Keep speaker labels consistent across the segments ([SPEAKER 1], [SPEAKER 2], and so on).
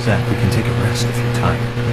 [SPEAKER 1] Zach, we can take a rest if you're tired.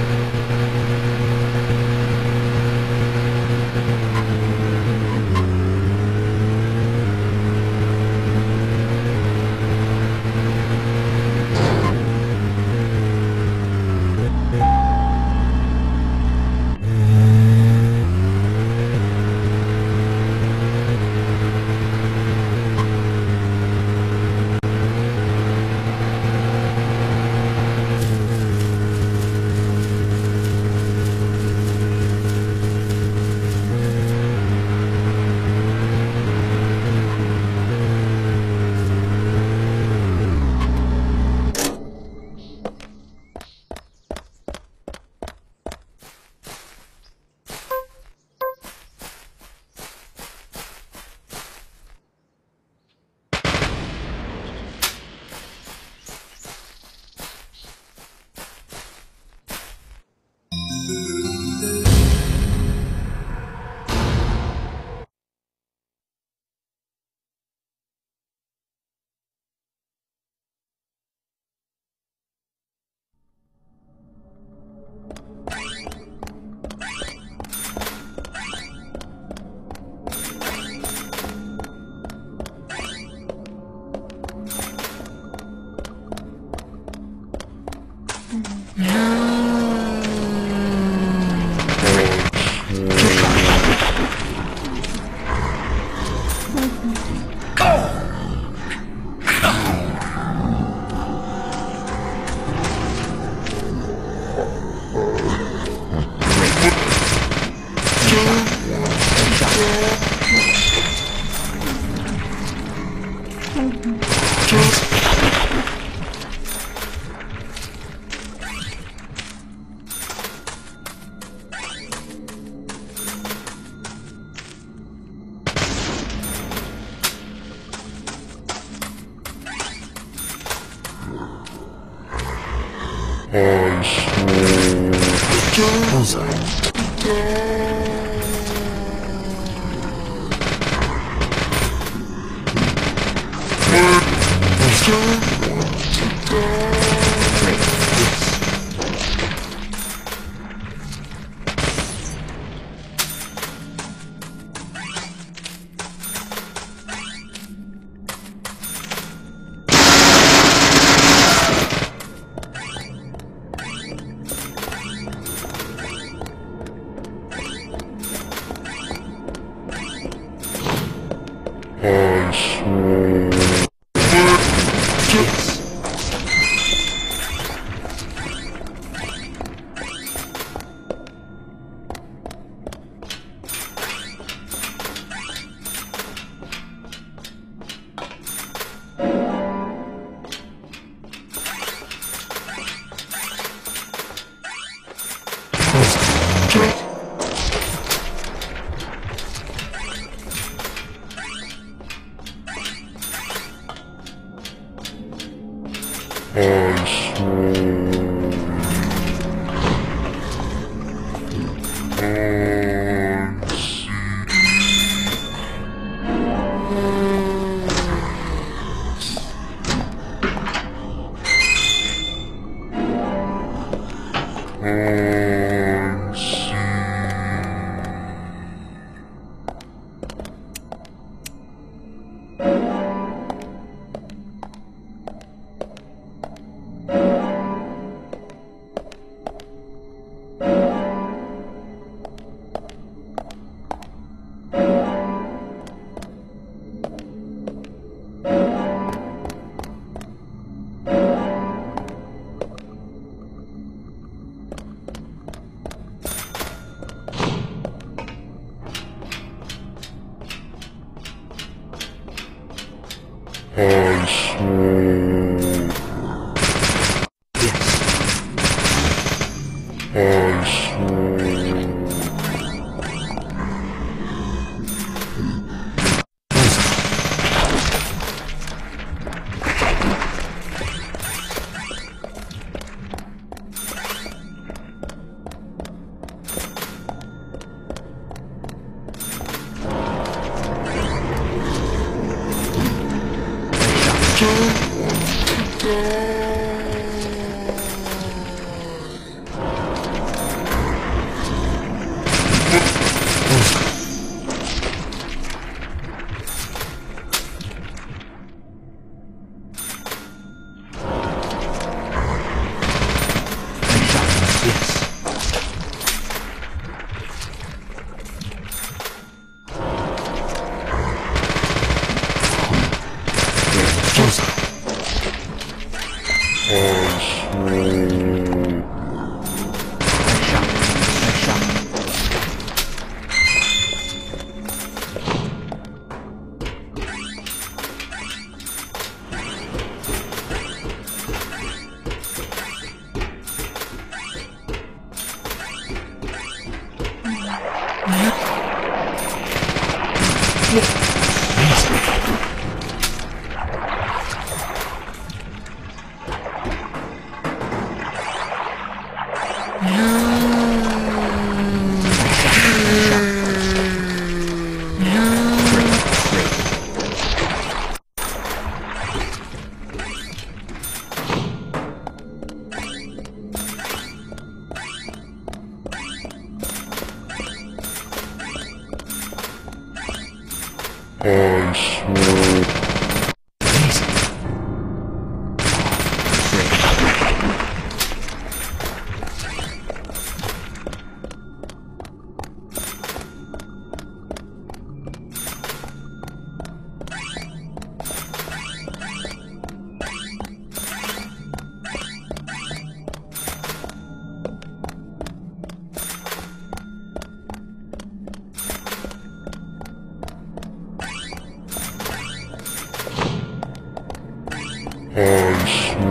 [SPEAKER 1] Nice shot.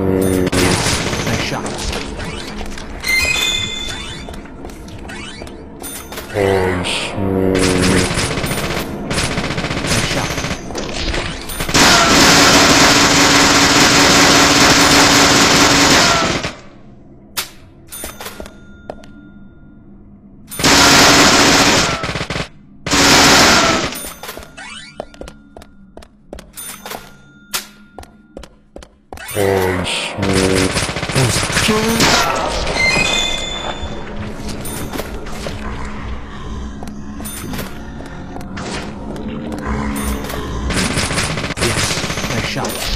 [SPEAKER 1] Nice shot. Nice shot.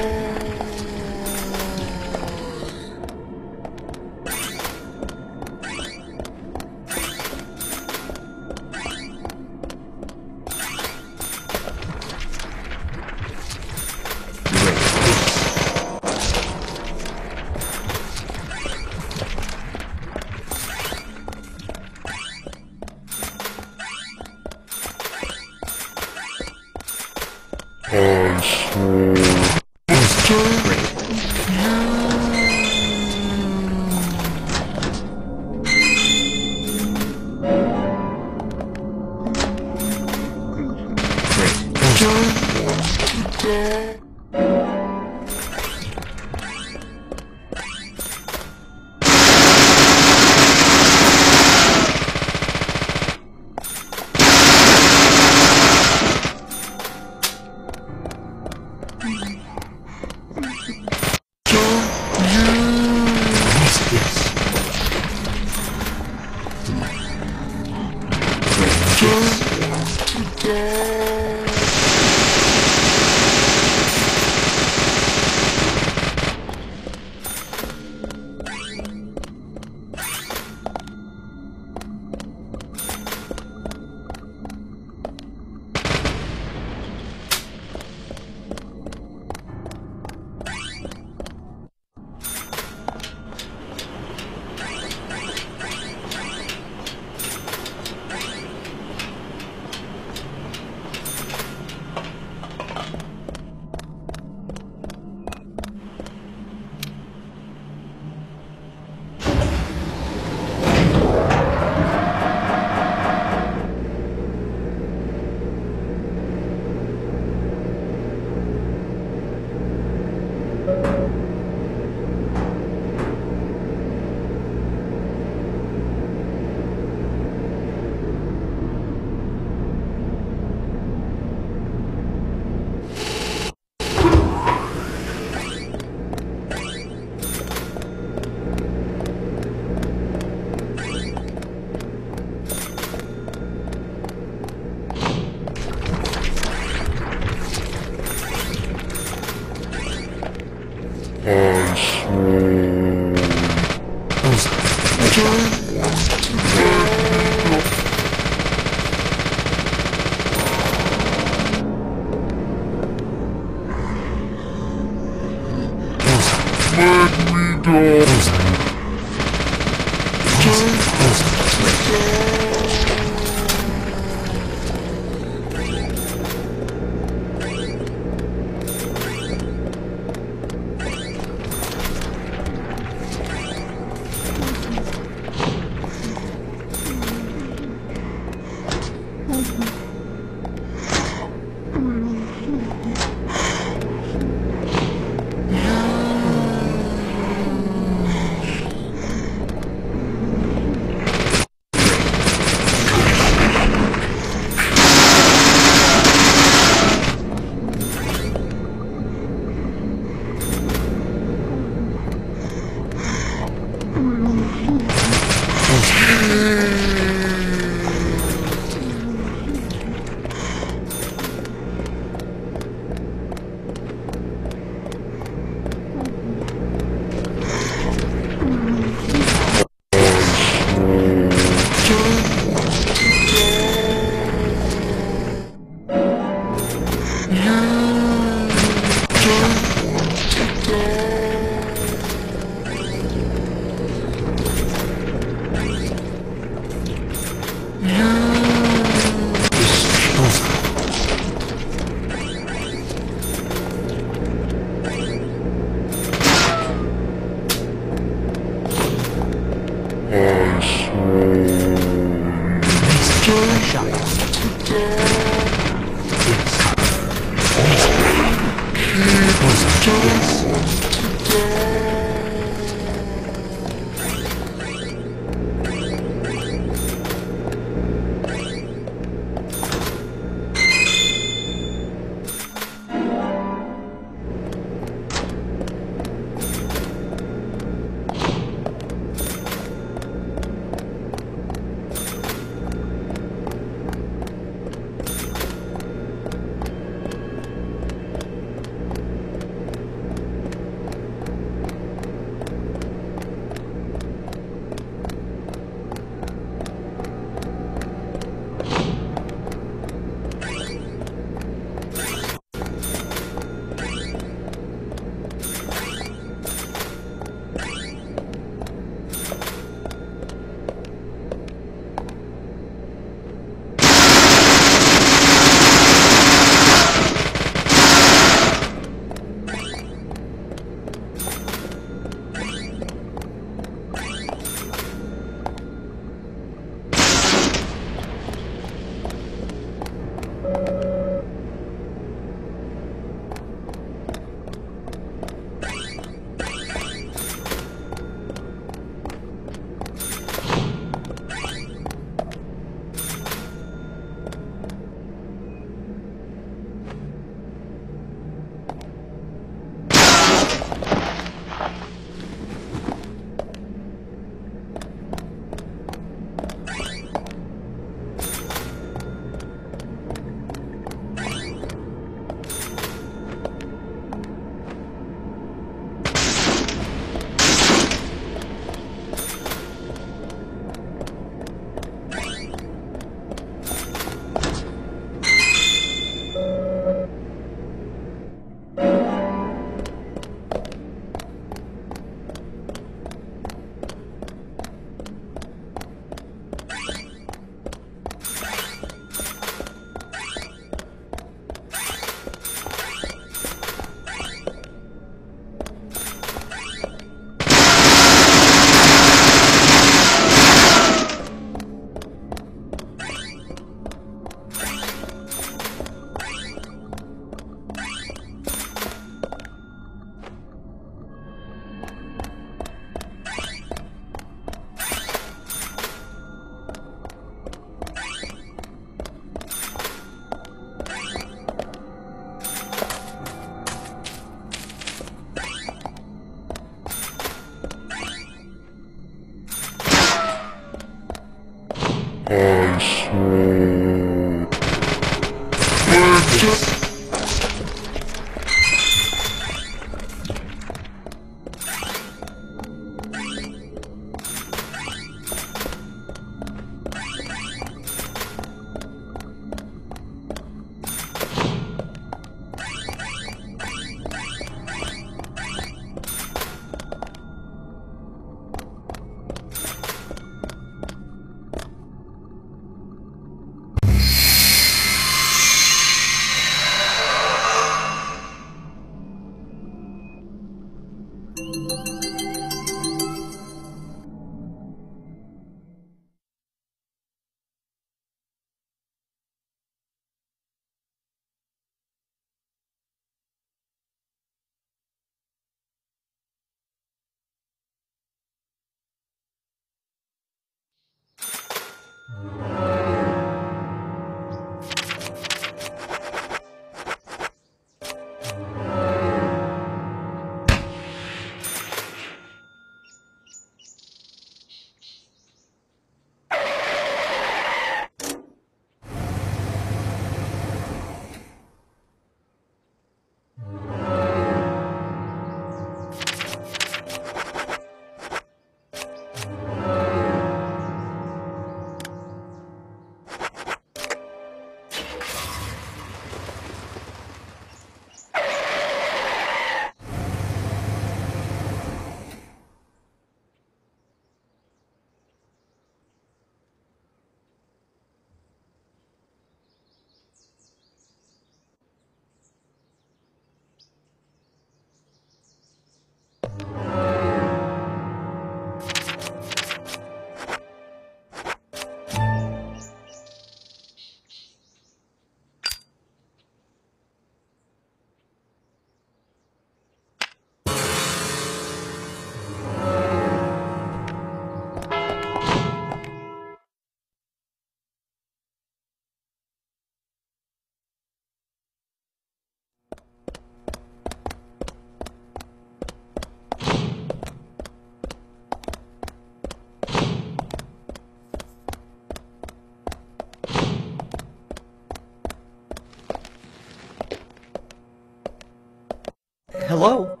[SPEAKER 1] Hello?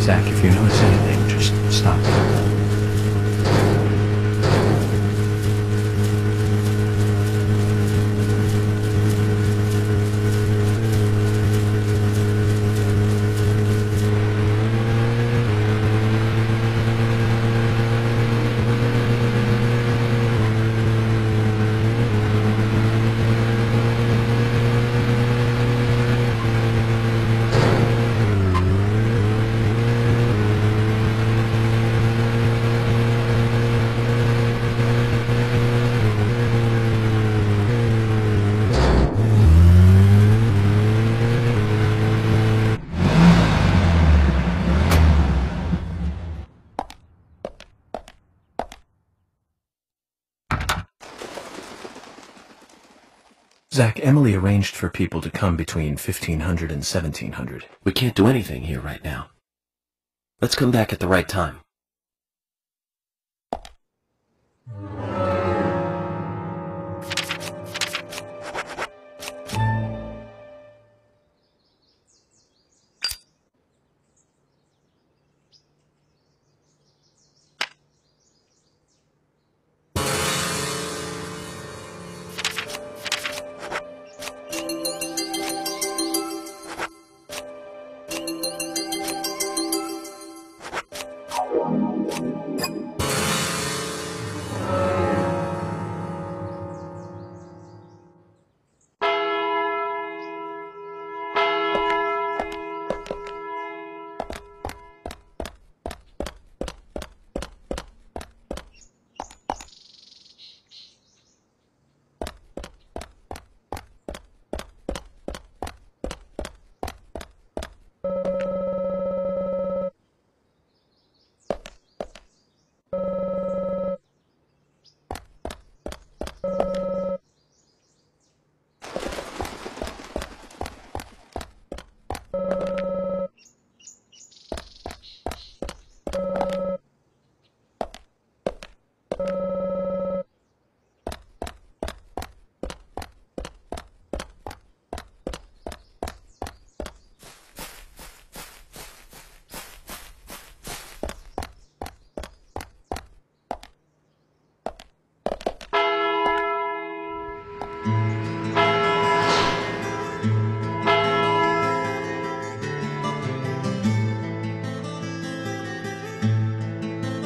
[SPEAKER 1] Zach, if you notice anything, just stop. Zach, Emily arranged for people to come between 1500 and 1700.
[SPEAKER 2] We can't do anything here right now. Let's come back at the right time.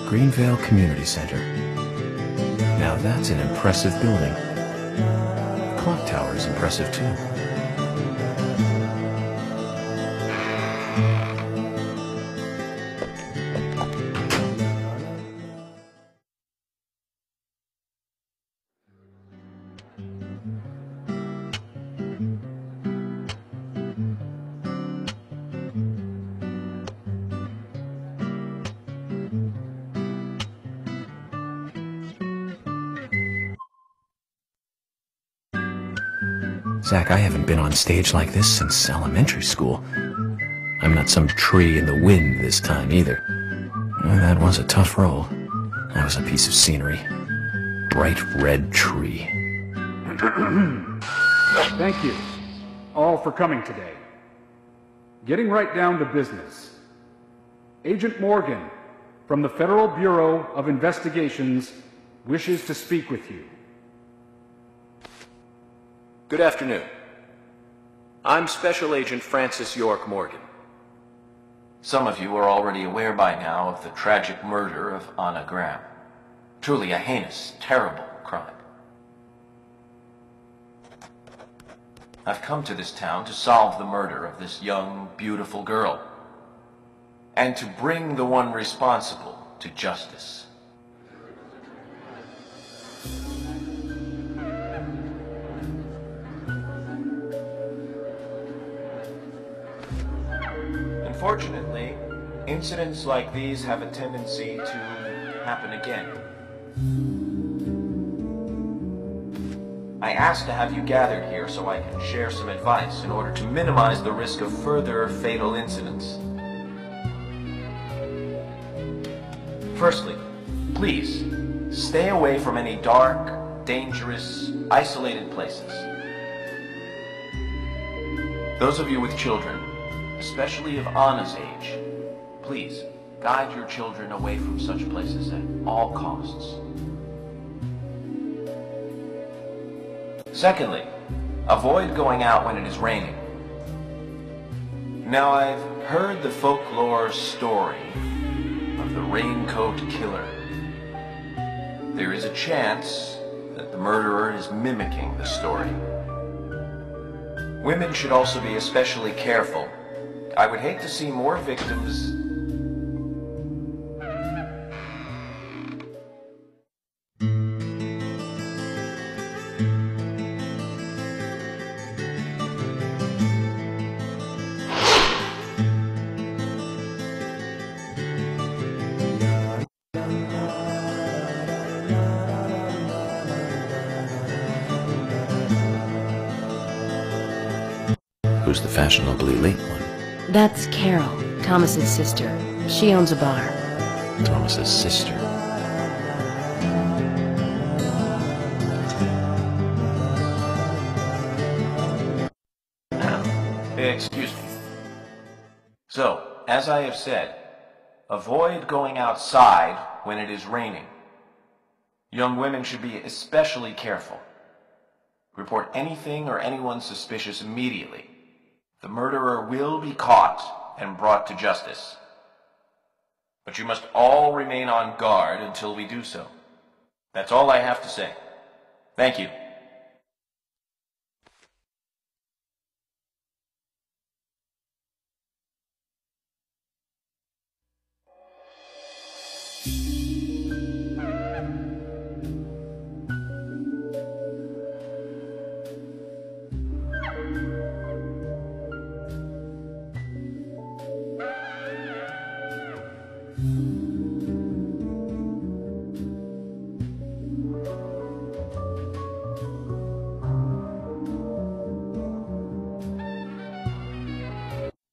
[SPEAKER 1] Greenvale Community Center. Now that's an impressive building. The clock tower is impressive too. Zach, I haven't been on stage like this since elementary school. I'm not some tree in the wind this time either. That was a tough role. That was a piece of scenery. Bright red tree.
[SPEAKER 3] Thank you, all for coming today. Getting right down to business. Agent Morgan, from the Federal Bureau of Investigations, wishes to speak with you.
[SPEAKER 1] Good afternoon. I'm Special Agent Francis York Morgan.
[SPEAKER 2] Some of you are already aware by now of the tragic murder of Anna Graham. Truly a heinous, terrible crime. I've come to this town to solve the murder of this young, beautiful girl, and to bring the one responsible to justice. Unfortunately, incidents like these have a tendency to happen again. I asked to have you gathered here so I can share some advice in order to minimize the risk of further fatal incidents. Firstly, please, stay away from any dark, dangerous, isolated places. Those of you with children, especially of Anna's age, please guide your children away from such places at all costs. Secondly, avoid going out when it is raining. Now, I've heard the folklore story of the raincoat killer. There is a chance that the murderer is mimicking the story. Women should also be especially careful. I would hate to see more victims.
[SPEAKER 1] Who's the fashionably late one?
[SPEAKER 4] That's Carol, Thomas's sister. She owns a bar.
[SPEAKER 1] Thomas's sister.
[SPEAKER 2] Excuse me. So, as I have said, avoid going outside when it is raining. Young women should be especially careful. Report anything or anyone suspicious immediately. The murderer will be caught and brought to justice. But you must all remain on guard until we do so. That's all I have to say. Thank you.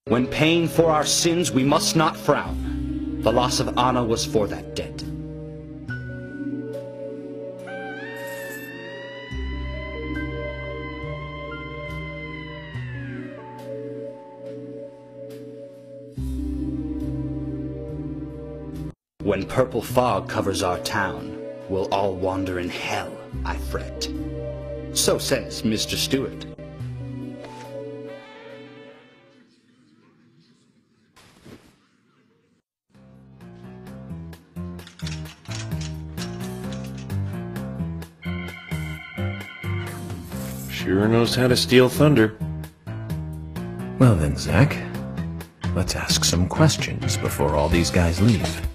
[SPEAKER 5] When paying for our sins, we must not frown. The loss of Anna was for that debt. When purple fog covers our town, we'll all wander in hell, I fret. So says Mr. Stewart.
[SPEAKER 2] Sure knows how to steal thunder.
[SPEAKER 1] Well then, Zach, let's ask some questions before all these guys leave.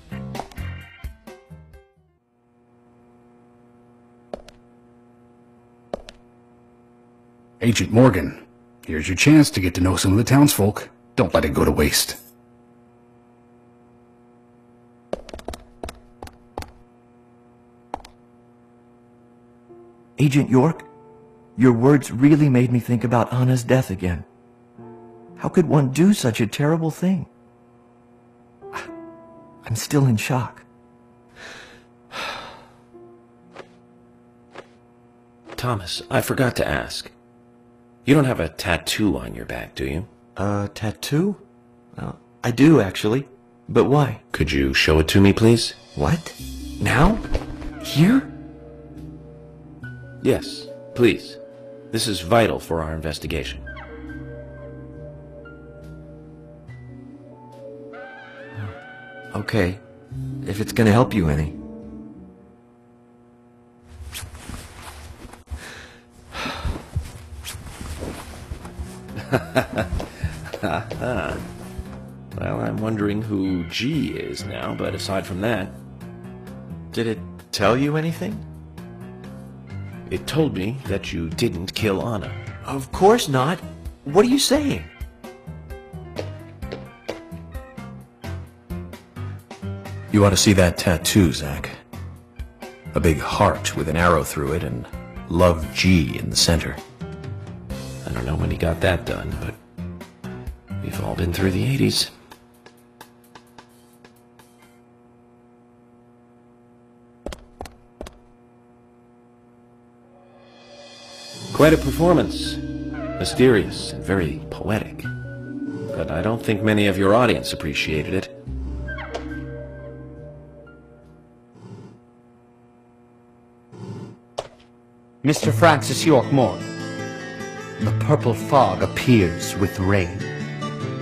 [SPEAKER 3] Agent Morgan, here's your chance to get to know some of the townsfolk. Don't let it go to waste.
[SPEAKER 6] Agent York, your words really made me think about Anna's death again. How could one do such a terrible thing? I'm still in shock.
[SPEAKER 2] Thomas, I forgot to ask. You don't have a tattoo on your back, do you?
[SPEAKER 6] Tattoo? I do, actually. But why?
[SPEAKER 2] Could you show it to me, please?
[SPEAKER 6] What? Now? Here?
[SPEAKER 2] Yes, please. This is vital for our investigation.
[SPEAKER 6] Okay. If it's gonna help you any.
[SPEAKER 2] Well, I'm wondering who G is now, but aside from that...
[SPEAKER 6] Did it tell you anything?
[SPEAKER 2] It told me that you didn't kill Anna.
[SPEAKER 6] Of course not. What are you saying?
[SPEAKER 1] You ought to see that tattoo, Zach. A big heart with an arrow through it and Love G in the center.
[SPEAKER 2] I don't know when he got that done, but we've all been through the 80s. Quite a performance. Mysterious and very poetic. But I don't think many of your audience appreciated it.
[SPEAKER 5] Mr. Francis York Morgan, the purple fog appears with rain,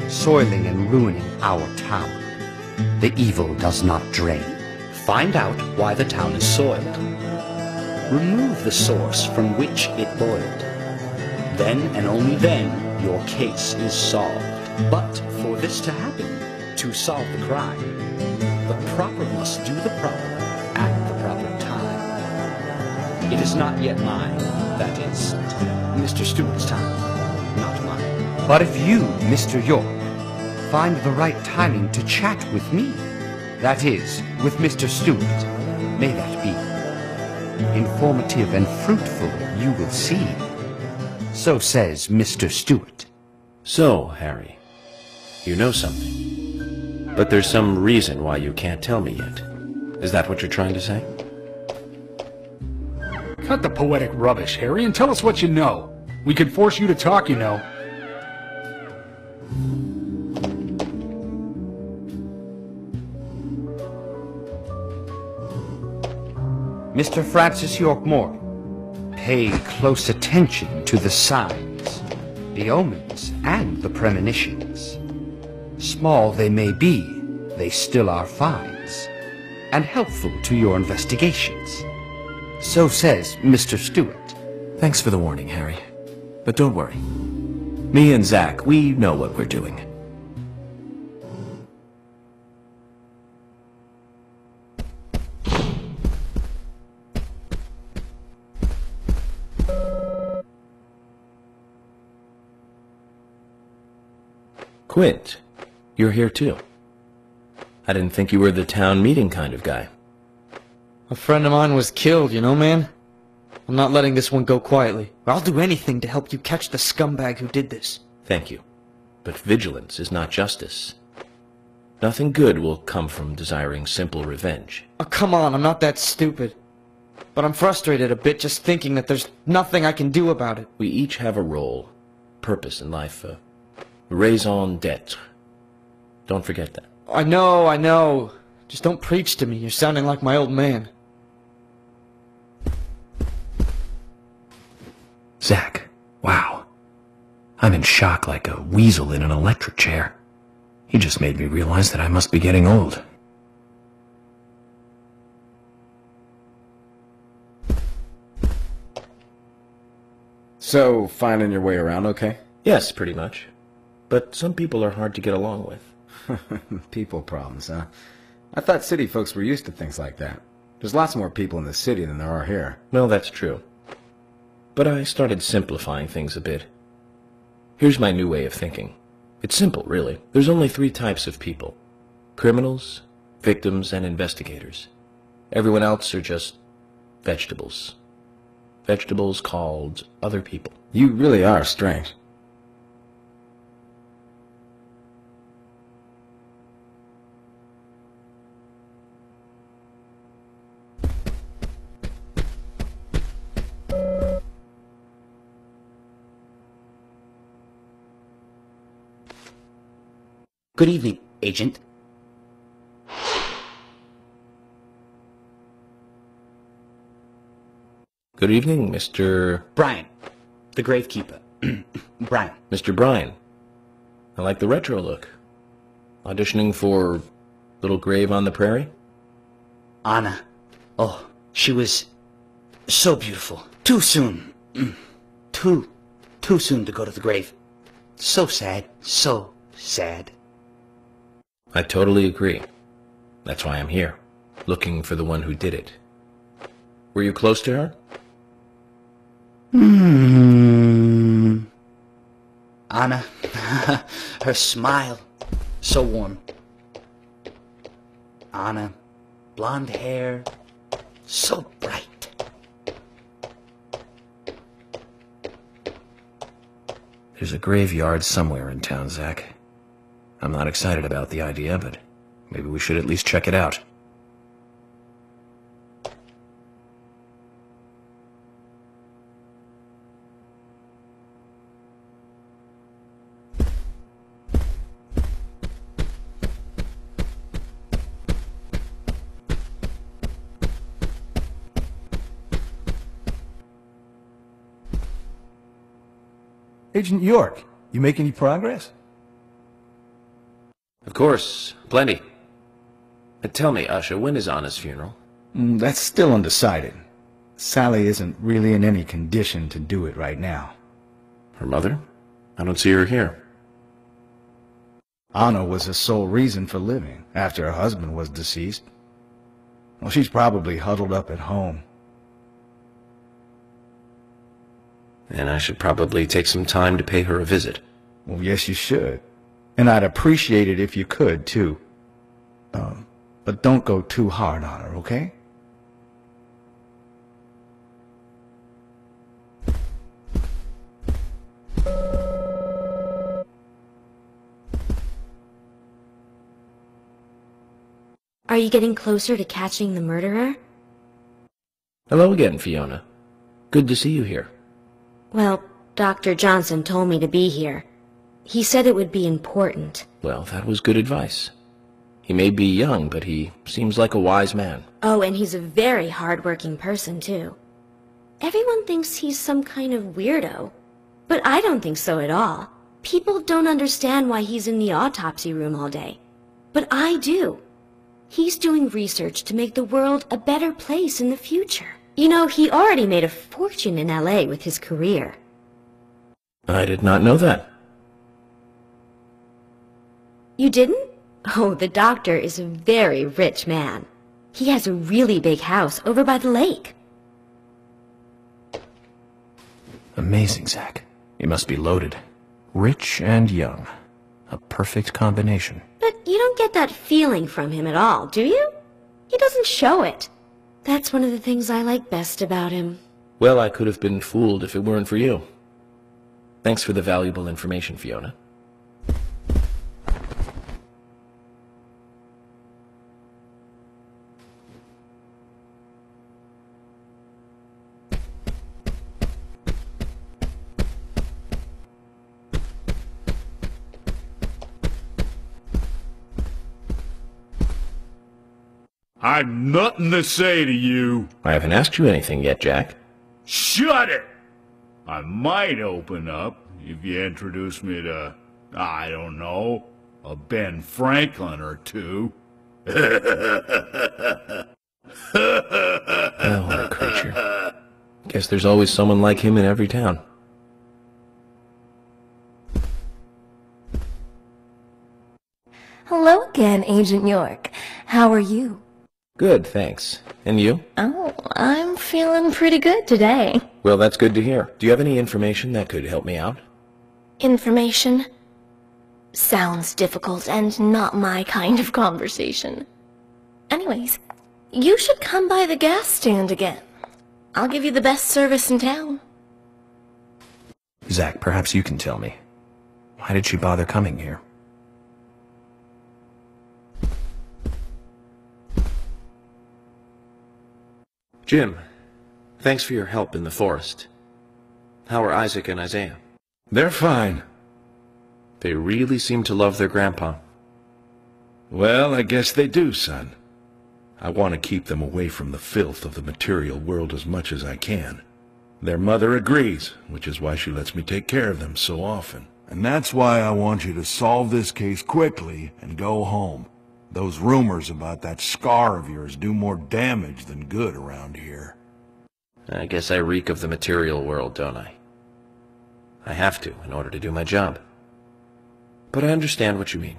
[SPEAKER 5] soiling and ruining our town. The evil does not drain. Find out why the town is soiled. Remove the source from which it boiled. Then and only then your case is solved. But for this to happen, to solve the crime, the proper must do the proper at the proper time. It is not yet mine, that is, Mr. Stewart's time, not mine. But if you, Mr. York, find the right timing to chat with me, that is, with Mr. Stewart, may that be informative and fruitful, you will see. So says Mr. Stewart.
[SPEAKER 2] So, Harry, you know something. But there's some reason why you can't tell me yet. Is that what you're trying to say?
[SPEAKER 3] Cut the poetic rubbish, Harry, and tell us what you know. We could force you to talk, you know.
[SPEAKER 5] Mr. Francis York Morgan, pay close attention to the signs, the omens, and the premonitions. Small they may be, they still are finds, and helpful to your investigations. So says Mr. Stewart.
[SPEAKER 1] Thanks for the warning, Harry. But don't worry. Me and Zach, we know what we're doing.
[SPEAKER 2] Quint, you're here too. I didn't think you were the town meeting kind of guy.
[SPEAKER 7] A friend of mine was killed, you know, man? I'm not letting this one go quietly. I'll do anything to help you catch the scumbag who did this.
[SPEAKER 2] Thank you. But vigilance is not justice. Nothing good will come from desiring simple revenge.
[SPEAKER 7] Oh, come on, I'm not that stupid. But I'm frustrated a bit just thinking that there's nothing I can do about it.
[SPEAKER 2] We each have a role, purpose in life, raison d'etre. Don't forget that.
[SPEAKER 7] I know. Just don't preach to me. You're sounding like my old man.
[SPEAKER 1] Zach, wow. I'm in shock like a weasel in an electric chair. He just made me realize that I must be getting old.
[SPEAKER 8] So, finding your way around okay?
[SPEAKER 2] Yes, pretty much. But some people are hard to get along with.
[SPEAKER 8] People problems, huh? I thought city folks were used to things like that. There's lots more people in the city than there are here.
[SPEAKER 2] Well, that's true. But I started simplifying things a bit. Here's my new way of thinking. It's simple, really. There's only 3 types of people. Criminals, victims, and investigators. Everyone else are just vegetables. Vegetables called other people.
[SPEAKER 8] You really are strange.
[SPEAKER 9] Good evening, Agent.
[SPEAKER 2] Good evening, Mr.
[SPEAKER 9] Brian, the gravekeeper. Brian.
[SPEAKER 2] Mr. Bryan. I like the retro look. Auditioning for Little Grave on the Prairie?
[SPEAKER 9] Anna. Oh, she was so beautiful. Too soon. Too soon to go to the grave. So sad. So sad.
[SPEAKER 2] I totally agree. That's why I'm here, looking for the one who did it. Were you close to her?
[SPEAKER 9] Anna, her smile, so warm. Anna, blonde hair, so bright.
[SPEAKER 1] There's a graveyard somewhere in town, Zach. I'm not excited about the idea, but maybe we should at least check it out.
[SPEAKER 6] Agent York, you make any progress?
[SPEAKER 2] Of course, plenty. But tell me, Usha, when is Anna's funeral?
[SPEAKER 10] That's still undecided. Sally isn't really in any condition to do it right now.
[SPEAKER 2] Her mother? I don't see her here.
[SPEAKER 10] Anna was her sole reason for living after her husband was deceased. Well, she's probably huddled up at home.
[SPEAKER 2] And I should probably take some time to pay her a visit.
[SPEAKER 10] Well, yes, you should. And I'd appreciate it if you could, too. But don't go too hard on her, okay?
[SPEAKER 4] Are you getting closer to catching the murderer?
[SPEAKER 2] Hello again, Fiona. Good to see you here.
[SPEAKER 4] Well, Dr. Johnson told me to be here. He said it would be important.
[SPEAKER 2] Well, that was good advice. He may be young, but he seems like a wise man.
[SPEAKER 4] Oh, and he's a very hard-working person, too. Everyone thinks he's some kind of weirdo, but I don't think so at all. People don't understand why he's in the autopsy room all day. But I do. He's doing research to make the world a better place in the future. You know, he already made a fortune in LA with his career.
[SPEAKER 2] I did not know that.
[SPEAKER 4] You didn't? Oh, the doctor is a very rich man. He has a really big house over by the lake.
[SPEAKER 1] Amazing, Zach. He must be loaded. Rich and young. A perfect combination.
[SPEAKER 4] But you don't get that feeling from him at all, do you? He doesn't show it. That's one of the things I like best about him.
[SPEAKER 2] Well, I could have been fooled if it weren't for you. Thanks for the valuable information, Fiona.
[SPEAKER 11] I've nothing to say to you.
[SPEAKER 2] I haven't asked you anything yet, Jack.
[SPEAKER 11] Shut it! I might open up if you introduce me to, I don't know, a Ben Franklin or two.
[SPEAKER 2] Oh, what a creature. Guess there's always someone like him in every town.
[SPEAKER 12] Hello again, Agent York. How are you?
[SPEAKER 2] Good, thanks. And you?
[SPEAKER 12] Oh, I'm feeling pretty good today.
[SPEAKER 2] Well, that's good to hear. Do you have any information that could help me out?
[SPEAKER 12] Information? Sounds difficult and not my kind of conversation. Anyways, you should come by the gas stand again. I'll give you the best service in town.
[SPEAKER 1] Zach, perhaps you can tell me. Why did she bother coming here?
[SPEAKER 2] Jim, thanks for your help in the forest. How are Isaac and Isaiah?
[SPEAKER 11] They're fine.
[SPEAKER 2] They really seem to love their grandpa.
[SPEAKER 11] Well, I guess they do, son. I want to keep them away from the filth of the material world as much as I can. Their mother agrees, which is why she lets me take care of them so often.
[SPEAKER 13] And that's why I want you to solve this case quickly and go home. Those rumors about that scar of yours do more damage than good around here.
[SPEAKER 2] I guess I reek of the material world, don't I? I have to, in order to do my job. But I understand what you mean.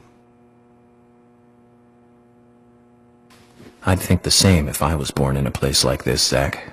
[SPEAKER 1] I'd think the same if I was born in a place like this, Zach.